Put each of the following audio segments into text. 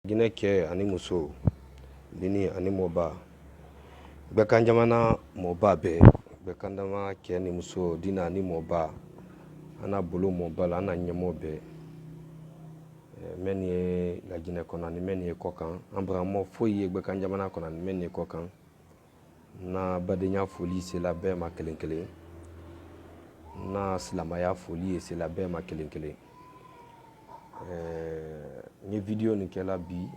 Gine ke ani muso dini ani moba bekan jamana moba be bekan dama ke ani muso dina ani moba ana bolo moba la ana nyemo be meni la gine kona ni meni kokan ambra mo foyi bekan jamana kona ni meni kokan na badenya foli c'est la be ma kelenkele na silamaya foli c'est la be ma kelenkele ni vidéo ni kela bi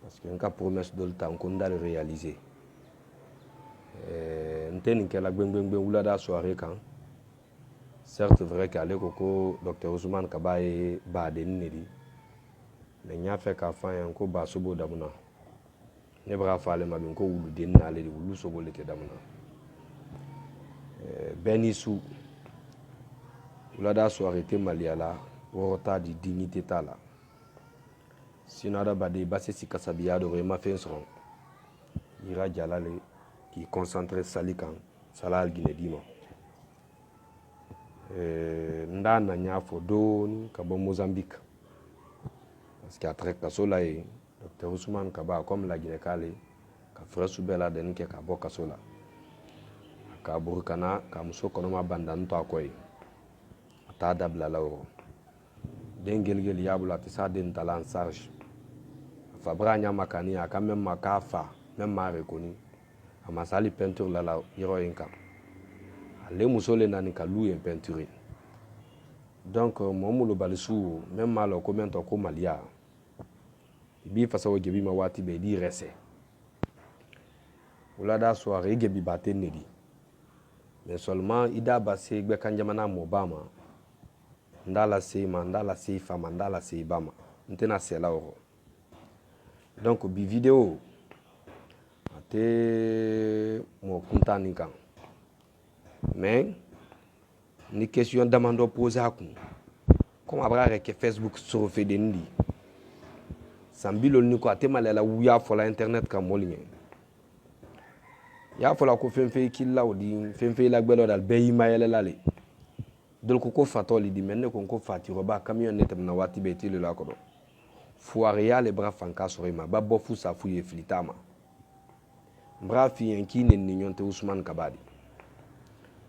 parce que nka promesse dol ta on dal réaliser nteni kela gbengbengbe wulada soirée kan certes vrai qu'ale koko docteur Ousmane Kabaye ba de nedi mais nya fait ka fa yan ko ba sobo damuna ne bra fa le mabin ko wulu den na le wulu sobo le te damuna beni su wulada soirée te maliala worota di dignité tala sinada bade basse si kasabiya do ma fait son ira jalale qui concentré salikan salal gine dima ndana nyafo don ka bo Mozambique parce que après kasola et docteur Ousmane Kaba comme la Guinée kale ka frère subela den ke ka bo kasola ka burkana ka muso konoma bandan to akoy ta dabla lawro dengelgel yabula ti sa den talan sarge fabra nya makani aka même makafa même ma reconnu amasali peinture la yiro inka ale musole nani ka louer peinture donc momulo balisu même malo comment ko malia bi fasa wo gebi ma wati be di rese ulada soirée gebi baten nedi mais seulement ida basse gbe kanjamana mobama ndala se fama ndala se bama ntena sela oro donc bi vidéo ate mo kuntani kan mais ni question demando poser à kun comme abra que Facebook sur fait de ndi sambilo ni ko ate malela wuya fola internet kan molinye ya fola ko femfe killa odi femfe la gbelo dal be yimayele lale dol ko fatoli di menne ko fati roba camion netam na wati be tile la ko do foiria les bras fanka sorima ba bofu sa fuye flitama bra fi yanki ne nyonte Ousmane Kabadi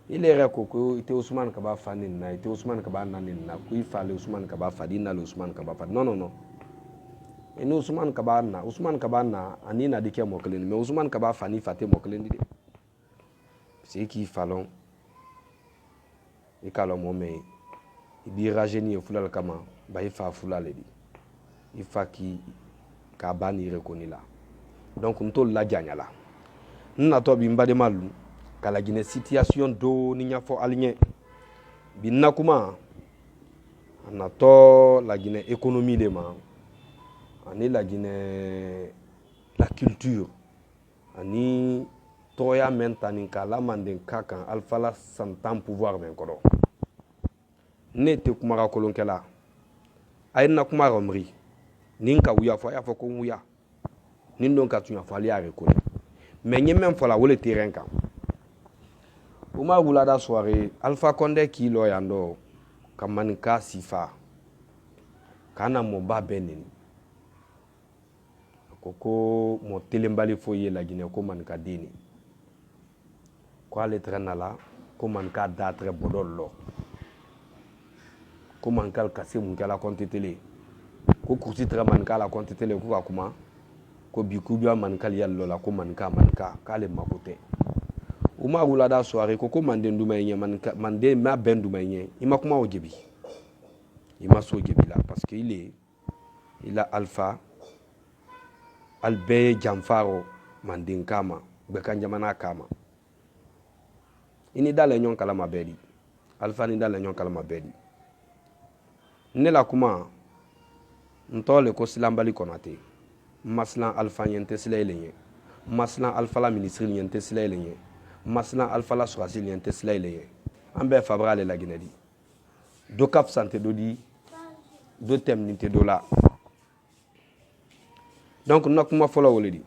il est ko ite Ousmane Kaba fanin na ite Ousmane Kaba nanin na ku ifale Ousmane Kaba fadina le Ousmane Kaba fad non et Ousmane Kaba na anina dike mokelen mais Ousmane Kaba fani faté mokelen di c'est qui falon e kala mo me ibi rajeni e fulal kama ba ifa fulale di ifa ki ka bani reconnu là donc ntol la janyala nna to bi mbade malu kala Guinée situation do ni nya fo aligné binna kuma na to la Guinée économie le ma ani la Guinée la culture ani toya mentani kala manden kakan alpha la santam pouvoir men kodo ne te kuma ka kolonkela ay na kuma romri ninka wuya fo ya fo ko wuya nin don ka tunya fali are ko mais ñi même fo la wole terrain kan uma wulada soirée Alpha Condé ki lo yando kamanika sifa kana mo ba benin koko mo telembali foye la Guinée ko manika dini ko ale trenala ko manika datre bodollo ko mankal kase mun kala compte télé ko kursi tra manika la compte télé ko kuma ko bikubia mankal yallo la ko manika kale makote uma wulada soirée ko mande nduma yenye mande ma benduma yenye ima kuma ojebi ima so ojebi là parce que il a Alpha Albé Jamfaro mandin kama bekanjamana kama ini dala nyon kala mabedi Alpha ni dala nyon kala mabedi nela kuma ntole ko silambali konate maslan Alpha yente silelenye maslan Alpha la ministre yente silelenye maslan Alpha la soasil yente silelenye ambe fabrale la Guinée di do cap santé do di do temnité do la donc nakuma fola woledi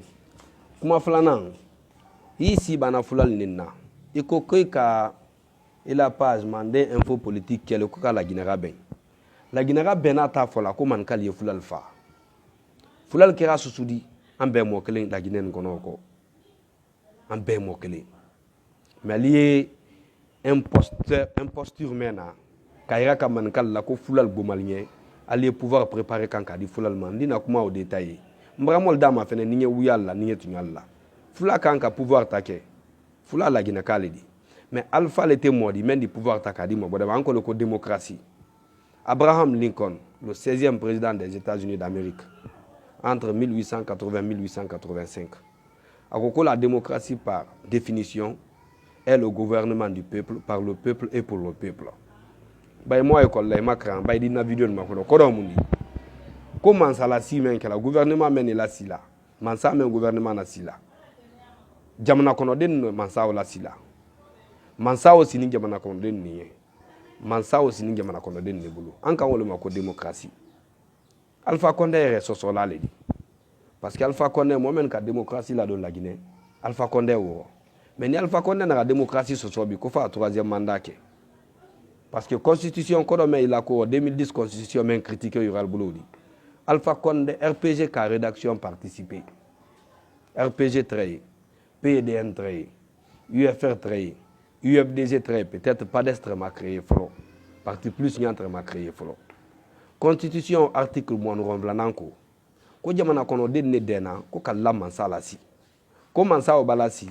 kuma fola nan ici bana fola ninna iko ka ila page mandé info politique kele ko la Guinée ben la Guinée ben ata fola ko man kali fola alpha fulal kera susudi an bɛɛ mɔ kelen laginɛ nin kɔnɔ kɔ an bɛɛ mɔ kelen mais ali ye imposture mɛn na k'a yira ka manikal la ko fulal gomalien ali ye pouvoir préparer kan k'a di fulal ma n dina kuma o détail ye n bagamɔli d'a ma fɛnɛ ni ye wuyal la ni ye tuɲal la fula kan ka pouvoir ta kɛ fula laginɛ k'ale di mais alpha le tɛ mɔdi même di pouvoir ta k'a di ma bɔdɛ an ko le ko démocratie. Abraham Lincoln, le 16e président des États-Unis d'Amérique, entre 1880 et 1885. Alors, la démocratie, par définition, est le gouvernement du peuple, par le peuple et pour le peuple. Moi, école, je vais une vidéo de ma comment ça la si, que le gouvernement mène la sila, mansa men gouvernement na sila. Jamana kono den mansa o la sila. Mansa o sini jamana kono den niye. Mansa o sini jamana kono den ne bulu. An kan wole mako démocratie. Alpha Condé est sosola le di. Parce que Alpha Condé moi-même ka démocratie la do la Guinée. Alpha Condé wo. Mais ni Alpha Condé na démocratie sosobi ko fa troisième mandat ke. Parce que constitution ko do me il a ko 2010 constitution men critiquer yoral bulu di. Alpha Condé RPG ka rédaction participer. RPG trait, PDN trait, UFR trait, UFDG trait, peut-être pas d'estre m'a créé flo. Parti plus nyantre m'a créé flo. Constitution article mo no romblananko. Ko jamana kono den dena ko kala mansala si. Ko mansa o balasi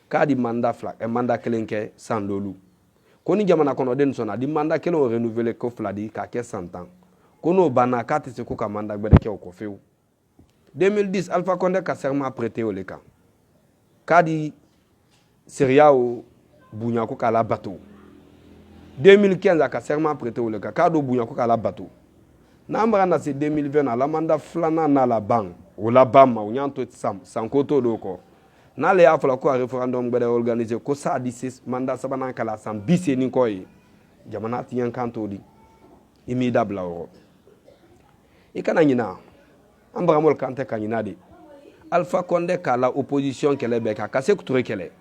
ka di mandat fla e mandat kelenke sans lolu. Ko ni jamana kono den sona di mandat kelo renouveler ko fladi ka ke 100 ans. Kono bana kati se ko ka mandat gbede ke ko feu. 2010 Alpha Condé ka serment prêté au leka. Kadi Seria o bunya ko kala bateau. 2015 ka serment prêté au leka. Kado bunya ko kala bateau. Nambra na se 2020 na la mandat flana na la bang o la bam o nyanto sam koto doko. Na le afla ko référendum gbede organiser ko sa di mandat sabana kala sam bise ni koy. Jamana tiyan kanto di. Imidable o. Ikana nyina ambaramol kante kanyina de Alpha Condé kala opposition kele beka kase kuture kele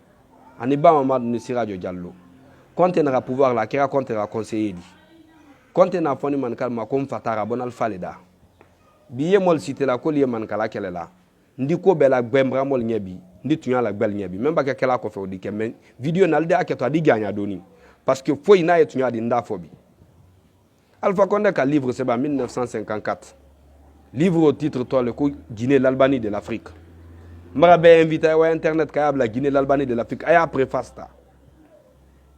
ani ba Mamadou ni Sirajo Diallo konte na pouvoir la kera konte la conseiller di konte na foni man kalma kom fatara bon Alpha leda biye mol cité la ko liye man kala kele la ndi ko bela gbembra mol nyebi ndi tunya la gbel nyebi même ba ke kala ko fe odi kemen video na alde aketo adi ganya doni parce que foi na yetunya di nda fobi Alpha Condé ka livre c'est ba 1954. Livre au titre toi le Guinée l'Albanie de l'Afrique. Marabe invité à internet kayab la Guinée l'Albanie de l'Afrique aya préface ta.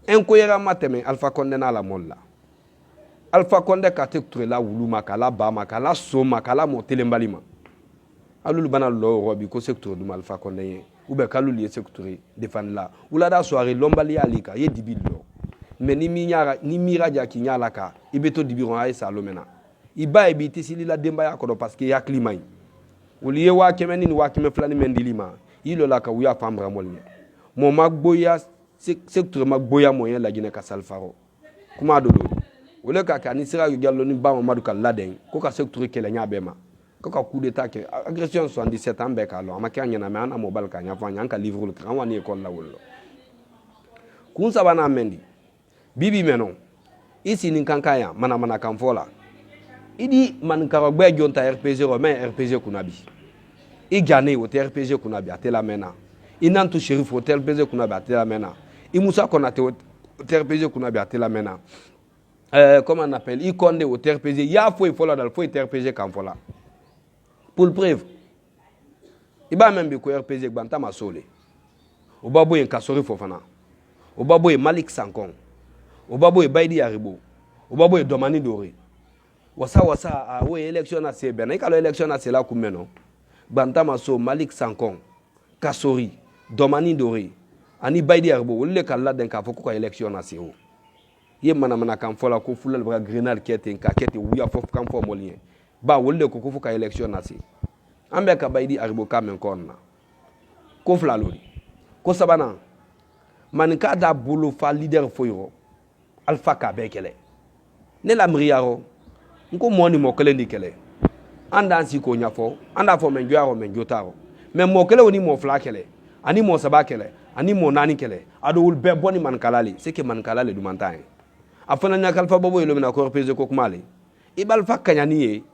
Incohérent mateme Alpha Condé na la molla. Alpha Condé ka tektre la wulu makala ba makala so makala monter lembalima. Alul banal lo robi ko secteur du Alpha Condé ou be kalul ye secteur défendre la. Ou la da soirée lombali alika ye dibil lo. Mais ni mira ja ki nyala ka ibeto dibiron ay salomena. Iba ebiti sili la demba ya kodo parce que ya climat uliye wa kemeni ni wa keme flani mendilima ilo la ka uya fambra molne mo magboya secteur magboya moyen la Guinée ka salfaro kuma dodo wole ka ni sira yu gallo ni ba Mamadou ka laden ko ka secteur kele nya bema ko ka coup d'état ke agression 77 ans be ka lo amaka nya na me ana mobile ka nya fa nya ka livre le kan wani école la wollo kun sabana mendi bibi menon ici ni kankaya mana kan fola idi man karogbe jonta RPG romain RPG kunabi i gane o RPG kunabi atela mena inantu shérif o RPG kunabi atela mena i Moussa Konaté o RPG kunabi atela mena comment on appelle i Condé o RPG ya foi fola dal foi RPG kan fola pour preuve iba membe ko RPG gbanta masole o babo en kasori fofana o babo e Malik Sankon o babo e Baidi Aribo o babo e Domani Doré wasa we election na sebe na ikalo election na sela kumeno bantama so Malik Sankon Kasori Domani Doré ani Baidi Arbo wolle kala den ka foko ko election na seo ye mana kan fola ko fulal bra grenade kete wuya fof kan fo molien ba wolle ko foko election na se ambe ka Baidi Arbo kamen konna ko flalori ko sabana man ka da bolo fa leader foyro Alpha ka bekele ne la mriaro nko moni mokele ndi kele anda si ko nyafo anda fo menjo aro menjo taro mais mokele oni mo fla kele ani mo saba kele ani mo nani kele ado wul be boni man kalali c'est que man kalali du mantain afana nya kalfa bobo yelo mina ko repese ko kumale ibal fakanya niye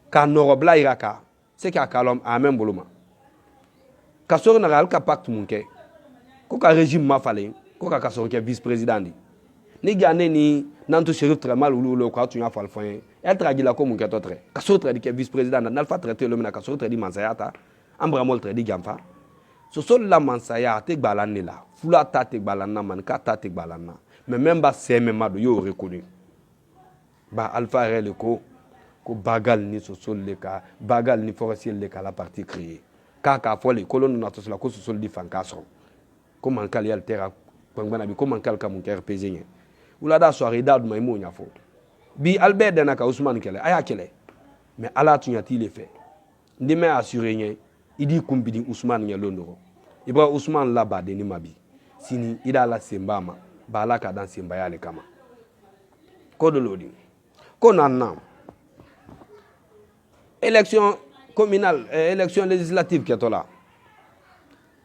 ka noro bla iraka c'est qu'il y a kalom a même boloma kasoro na al ka pacte munke ko ka régime ma fale ko ka kasoro ke vice président di ni gane ni nanto shérif très mal ou le quoi tu as fait le elle tragila ko munke to très kasoro très di ke vice président na fa traiter le mena kasoro très di mansayata ambra mol très di gamfa so sol la mansaya te gbalane la fula ta te gbalana man ka ta te gbalana mais même ba c'est même do yo reconnu ba alpha rel ko bagal ni so sol le ka bagal ni forestier le ka la partie créée kaka fole kolon na to la ko so sol di fankaso ko man kal yal terra bana bi ko man kal ka mun RPG nye ula da soirée da du may mo nya fo bi Albert dana ka Ousmane kele aya kele mais ala tu nyati le fait ndi me assurer nye idi kumbidi Ousmane nya londoro ibra Ousmane la ba de ni mabi sini ida la sembama ba la ka dan semba yale kama ko de lodi ko nan élection communale élection législative qui est là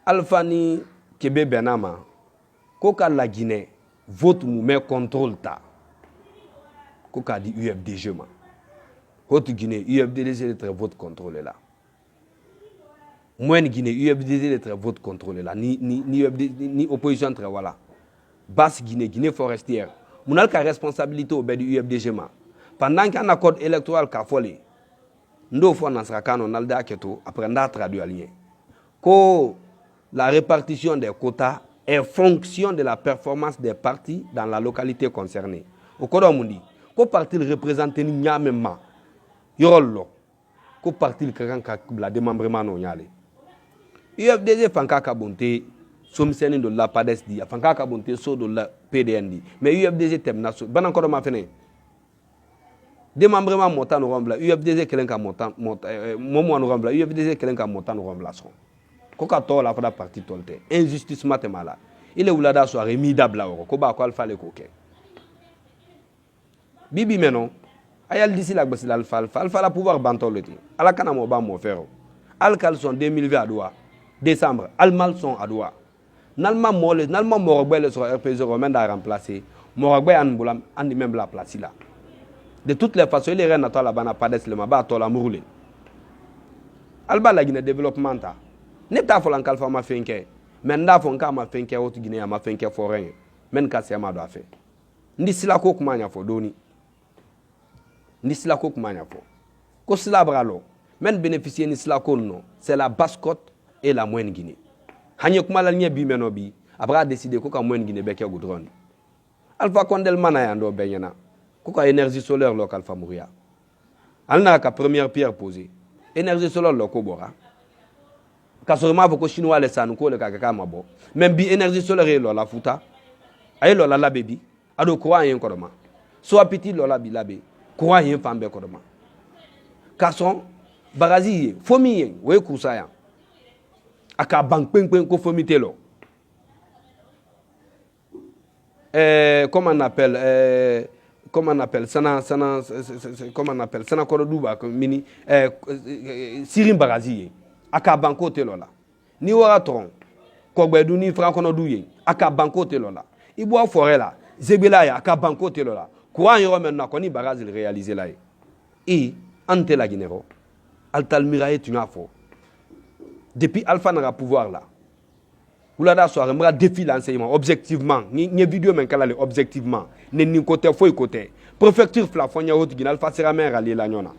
Alphani Kebe Benama koka la Guinée vote mou contrôle ta koka di UFDG ma haute Guinée UFDG est très vote contrôle là moyenne Guinée UFDG est très vote contrôle là ni opposition très voilà basse Guinée forestière mon alka responsabilité au du UFDG ma pendant qu'un accord électoral ka folé ndo fo na srakano nalda keto après nda traduit alien ko la répartition des quotas est fonction de la performance des partis dans la localité concernée au kodo mundi ko parti représenter ni nyamema yorollo ko parti kan ka la démembrement no nyale UFDG fanka ka bonté somseni do la PADES di fanka ka bonté so do la PDN mais UFDG temna so banan kodo ma fene démembrement montant no rembla UFDG kelen ka montant momo no rembla UFDG kelen ka montant no rembla son ko ka to la fa parti tolte injustice matemala ile ulada so remi dabla ko ba ko alfa le ko ke bibi menon ayal d'ici la gbasila alfa la pouvoir bantolete ala kana mo ba mo faire al calson 2020 adwa décembre al malson adwa nalma morogbe sur RPG romain da remplacer morogbe an bulam andi même la place là. De toutes les façons, les reines à la bana pas d'eslement, bah à la mourle. Alba la Guinée développement ta. N'est pas folan kalfa ma fenke. Mais nda fonka ma fenke haute Guinée ma fenke forain. Men kasi ma do afa. Ndi sila ko kuma nya fo doni. Ndi sila ko kuma nya fo. Ko sila bralo. Men bénéficier ni sila ko non. C'est la Basse-Côte et la Moyenne Guinée. Hanye kuma la nya bi meno bi. Abra décider ko ka Moyenne Guinée beke goudron. Alpha Condel manaya ndo benyana. Pourquoi énergie solaire locale Famouria? Elle n'a qu'à première pierre posée. Énergie solaire locale Bora. Kasorma voko chinois les sanuko le kaka mabo. Même bi énergie solaire la futa. Aye la baby. Ado quoi yen kodoma. So petit la bi labe. Quoi yen fambe kodoma. Kason barazi fomi yen we kusaya. Aka bank pen ko fomi telo. Comment on appelle sana comment on appelle sana koroduba mini sirim barazi aka banko telola ni wara tron ko gbedu ni franco douye aka banko telola ibo forêt là zebela ya aka banko telola ko an yoro maintenant ko ni barazi réaliser là et ante la guinero altal miraye tu ngafo depuis alpha na pouvoir là oulada soir mra défi l'enseignement objectivement ni vidéo men kala objectivement ni côté foi côté préfecture Flafogne haute Guinée alpha sera mer ali la nyona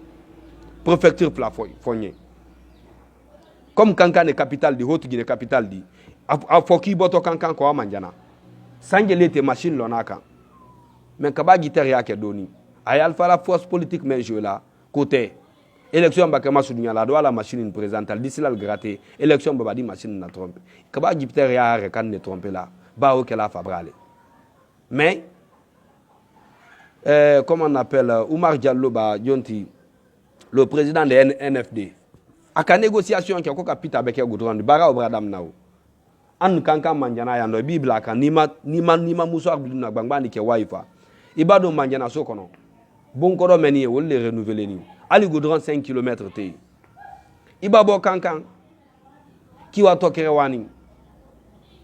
préfecture Flafogne comme kankan est capitale de haute Guinée capitale di a foki boto kankan ko manjana sangele te machine lonaka men kaba guitar ya ke doni ay alpha la force politique men jeu là côté élection bakama sudunya la do la machine présente d'ici là le gratter élection baba di machine na trompe kaba guitar ya rekan ne tromper là ba o ke la fabrale mais comment on appelle Oumar Diallo ba Jonti le président de NFD aka négociation qui ko kapita avec goudron bara obradam nao an kankan manjana ya no bibla kan nima muso abduna gbangba ni ke waifa ibado manjana sokono bon kodo meni wolle renouveler ni ali goudron 5 km te ibabo kankan ki wa tokere wani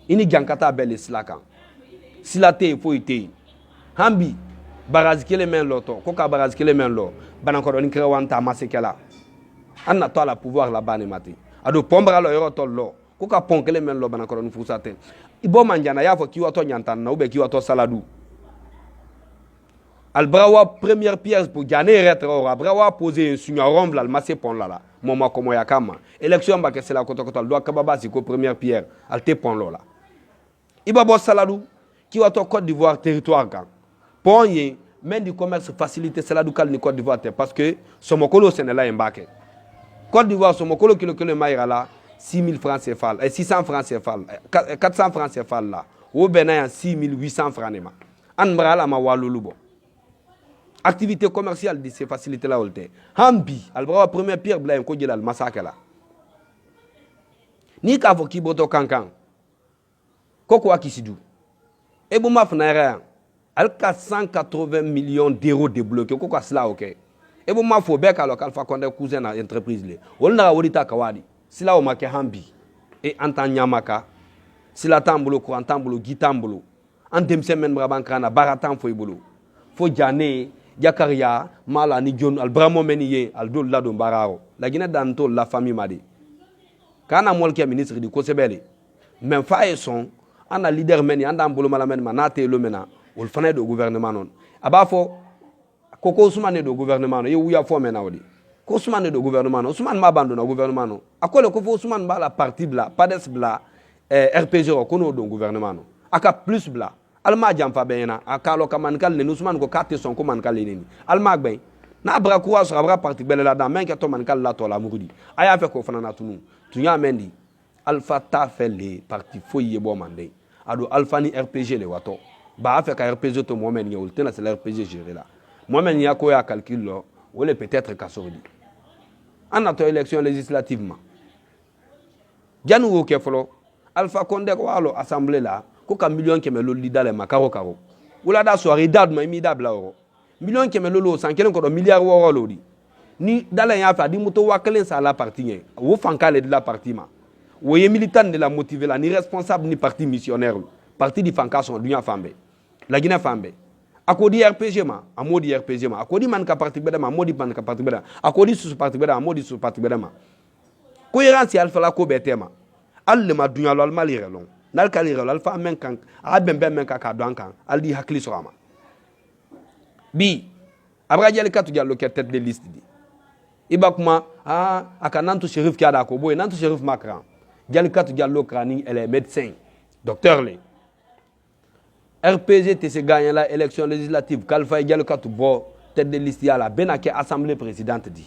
ini jankata bele slaka silate foite hambi barazikele men loto koka barazikele men lo banakodo ni kere wanta masekela an na to la pouvoir là-bas ne mate ado pombra lo yoro to lo ko ka ponkele men lo bana ko no fusa ten ibo manjana ya fo ki wato nyantan na ube ki wato saladu albrawa première pierre pour gagner retro albrawa poser un signaron la masse pon là moma komo ya kama élection ba ke c'est la koto do kababa si ko première pierre alte pon là iba bo saladu ki wato Côte d'Ivoire territoire kan pon ye men du commerce facilité saladu kal ni Côte d'Ivoire parce que somokolo senela embake Côte d'Ivoire somokolo kilo maïra là 6 000 francs CFA, 600 francs CFA, 400 francs CFA là. Au Bénin, 6 800 francs nema. Anbrala ma walulubo. Activité commerciale de ces facilités là. Hambi, albrawa première pierre bla ko jëlal massacre là. Ni ka fo ki boto kankan. Koko akisidou. E bu maf na ra. Al 480 millions d'euros débloqués koko asla OK. E bu mafo be ka local fa konde cousin na entreprise le. Wol na wodita kawadi. Sila o make hambi et antan nyamaka sila tambulo ko antambulo gitambulo andem semen braban kana baratan fo ibulu fo jane jakaria mala ni jon al bramo meniye al dol lado bararo la gina danto la famille madi kana molke ministre di ko sebele men fa e son ana leader meni andambulo mala men manate lo mena ol fana do gouvernement non aba fo koko Ousmane do gouvernement no yu ya fo mena wodi ko Ousmane do gouvernement no Ousmane ma bando na gouvernement no akole ko fo Ousmane ba la parti bla pades bla RPG ko no do gouvernement no aka plus bla alma jam fa bena akalo kaman kal ne Ousmane ko carte son ko man kal ni alma gben na bra ko so bra parti bela la da men ke to man kal la to la murudi aya fe ko fana na tunu tunya mendi alpha ta fait les parti foye bo mande ado alpha ni RPG le wato ba fa ka RPG to mo men yewul tena c'est le RPG géré là moi men ya ko ya calcul lo wala peut-être kasordi en a élection législativement janu wo ke folo Alpha Condé ko alo assemblée là ko ka million ke melo li dale makaro karo wala da soirée dad ma mi dabla oro million ke melo lo san kelen ko do milliard wo lo di ni dale ya fa di moto wakelen sa la parti nye wo fankale de la parti ma wo ye militant de la motiver la ni responsable ni parti missionnaire parti di fankason dunya fambe la Guinée fambe akodi RPG ma amodi RPG ma akodi man ka parti beda ma amodi man ka parti beda akodi su parti beda amodi su parti beda ma cohérence alfa la ko betema alle ma dunya lo alma lire long nal kalire lo alfa men kan a bembe men ka do ankan aldi hakli sorama bi abra jeli katu jallo ke tête de liste di ibakuma akanantu shérif kiada ko boy nantu shérif makran jeli katu jallo krani elle est médecin docteur le RPG te se gagne la élection législative Kalfa Diallo katu bo tête de liste ya la benake assemblée présidente di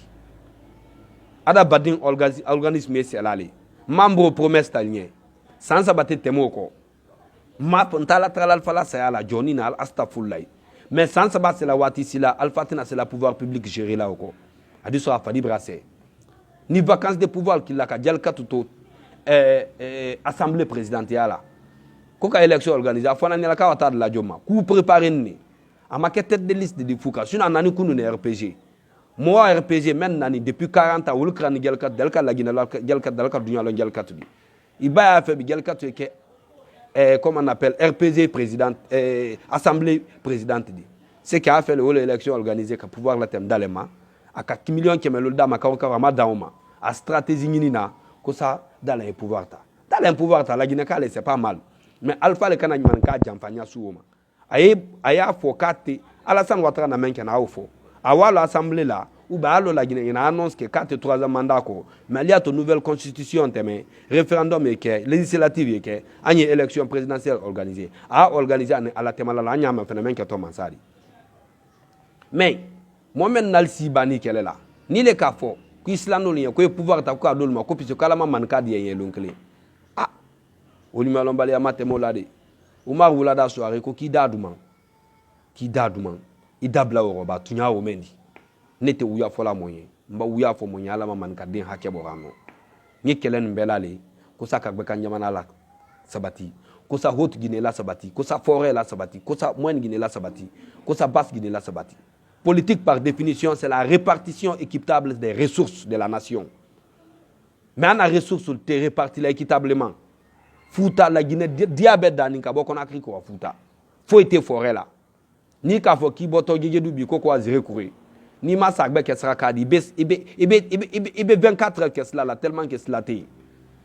ada badin organisme c'est là membre promesse talien sans abater temoko ma pontala tralal fala ça la Johnny na astafullah mais sans abat c'est la wati sila alfatina c'est la pouvoir public gérer là oko adi so afadi brasser ni vacances de pouvoir qu'il la ka Diallo katu to assemblée présidentielle là koka élection organisée afana ni la ka wata de la joma ku préparer ni amake tête de liste de Fouka suna nani kunu ne RPG moi RPG men nani depuis 40 ans wul kran gelkat delka la gina gelkat delka dunya lo gelkat bi ibaya fe bi gelkat ke comment on appelle RPG président assemblée présidente di c'est qui a fait l'élection organisée ka pouvoir la tem dalema aka million kemelo dama ka ka ma dauma a stratégie ni na ko ça dans le pouvoir ta la gina kale c'est pas mal mais alpha le kana nyman ka jamfanya suoma aya fokate Alassane Ouattara na menke na aufo awala assemblée là ou ba lo la Guinée ina annonce que 4 mandat ko mais il y a une nouvelle constitution teme référendum et que législative et que anye élection présidentielle organisée a organisé à la tema la nyama phénomène que to mansari mais momen nal sibani kele là ni le kafo ku islando lien ko pouvoir ta ko adol ma ko piso kala man ka di yen lonkle oli malon bali amate molade Umar wulada soare ko ki daduman idabla roba tunya o mendi nete uya fola moyen mba uya fo moyen ala man ka den hake borano ni kelen mbelale ko saka gbe kan nyamana la sabati ko sa haute Guinée la sabati ko sa forêt la sabati ko sa moyenne Guinée la sabati ko sa basse Guinée la sabati politique par définition c'est la répartition équitable des ressources de la nation mais on a ressources sur le terrain réparties équitablement Fouta la Guinée diabète dani ka boko na kriko wa Fouta faut été forêt là ni ka fo ki boto geje du bi ko ko azire kouré ni ma sagbe ke sera kadi ibe 24 heures ke cela là tellement que cela té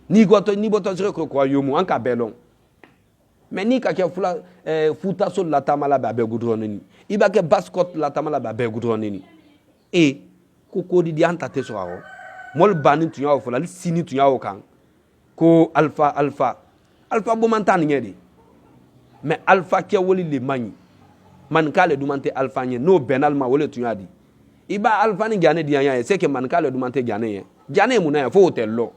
ni boto sere ko royaume an ka belon mais ni ka ke fula futa sol la tamala ba be goudroneni iba ke bascot la tamala ba be goudroneni e ko di anta te so awo mol bani tu yawo fula sini tu yawo kan ko alpha bo mantane ngedi mais alpha ke woli le mani man kale dumante alpha nye no benal ma wole tu yadi iba alpha ni gane dianya c'est que man kale dumante gane munaya fo hotel lo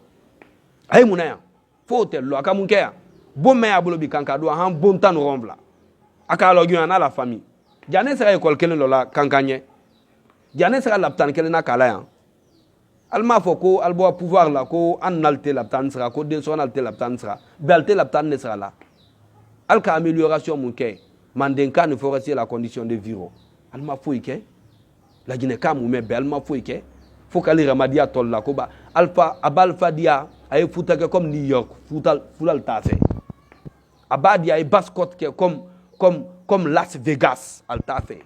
ay munaya fo hotel lo aka munke ya bon me abolo bi kanka do han bon tan rombla aka lo gyo na la famille gane sera école kelen lo la kankanye gane sera laptan kelen na kala ya alma fo ko albo pouvoir la ko analte laptan sera ko den sonalte laptan sera belte laptan ne sera la alka amélioration munke mandenka ne faut rester la condition de vivre alma fo ike la Guinée kam ou mais alma fo ike faut qu'ali ramadia tol la ko ba alpha abalfa dia ay futa ke comme New York fulal ta fait abadi ay bascot ke comme Las Vegas al ta fait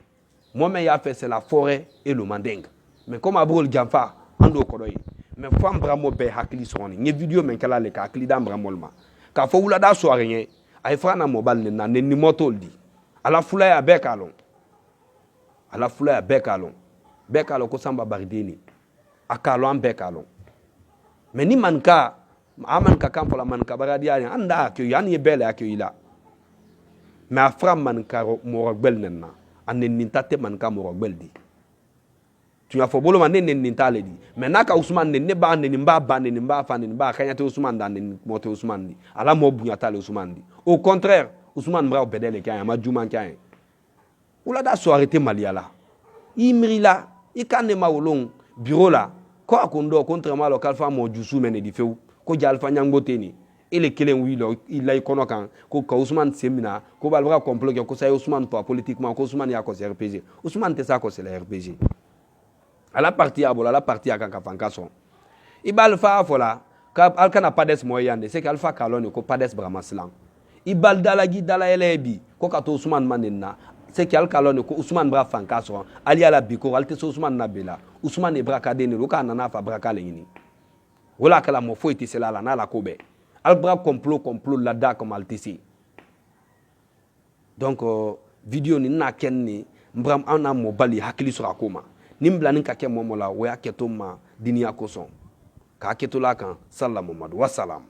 moi mais ya fait c'est la forêt et le manding mais comme abrol gamfa ando ko doy mais fam bramo be hakli soni ni video men kala le ka hakli dam bramol ma ka fo wula da so rien ay frana mobile ne ni motoldi ala fula ya bekalon bekalo ko samba barideni akalo am bekalo mais ni manka amanka kampo la manka baradia anda ke yani bele akila mais afram manka mo rogbel nenna anen nintate manka mo rogbel di tu as fobolo manen nintale di mais naka Ousmane ne ba ne mba fa ne mba kanyate Ousmane dan ne mote Ousmane di ala mo bunya tale Ousmane di au contraire Ousmane bra bedele kanya ma juma kanya oula da so arrêter maliala imri la ikane mawolong bureau la ko akondo contrairement lo kalfa mo jusu mene di feu ko jalfa nyangbote ni ele kelen wi lo ila ikono kan ko Ousmane semina ko balbra complot ko say Ousmane pour politiquement ko Ousmane ya ko RPG Ousmane te sa ko c'est la RPG à la partie abola la partie akanka fankason ibal fa fola ka alkana pades moyande c'est qu'alpha kalone ko pades bramaslan ibal dalagi dalaelebi ko kato Ousmane manenna c'est qu'il kalone ko Ousmane bra fankason ali ala biko alte so Ousmane nabela Ousmane e braka deni lo kana na fa braka lengini wala kala mo foiti c'est la na la kobe al bra complot la da comme altisi donc video ni na kenni mbram ana mo bali hakili sura koma nimbla ninka ke momola wa keto ma diniya koson ka keto la kan sallamu madu wassalam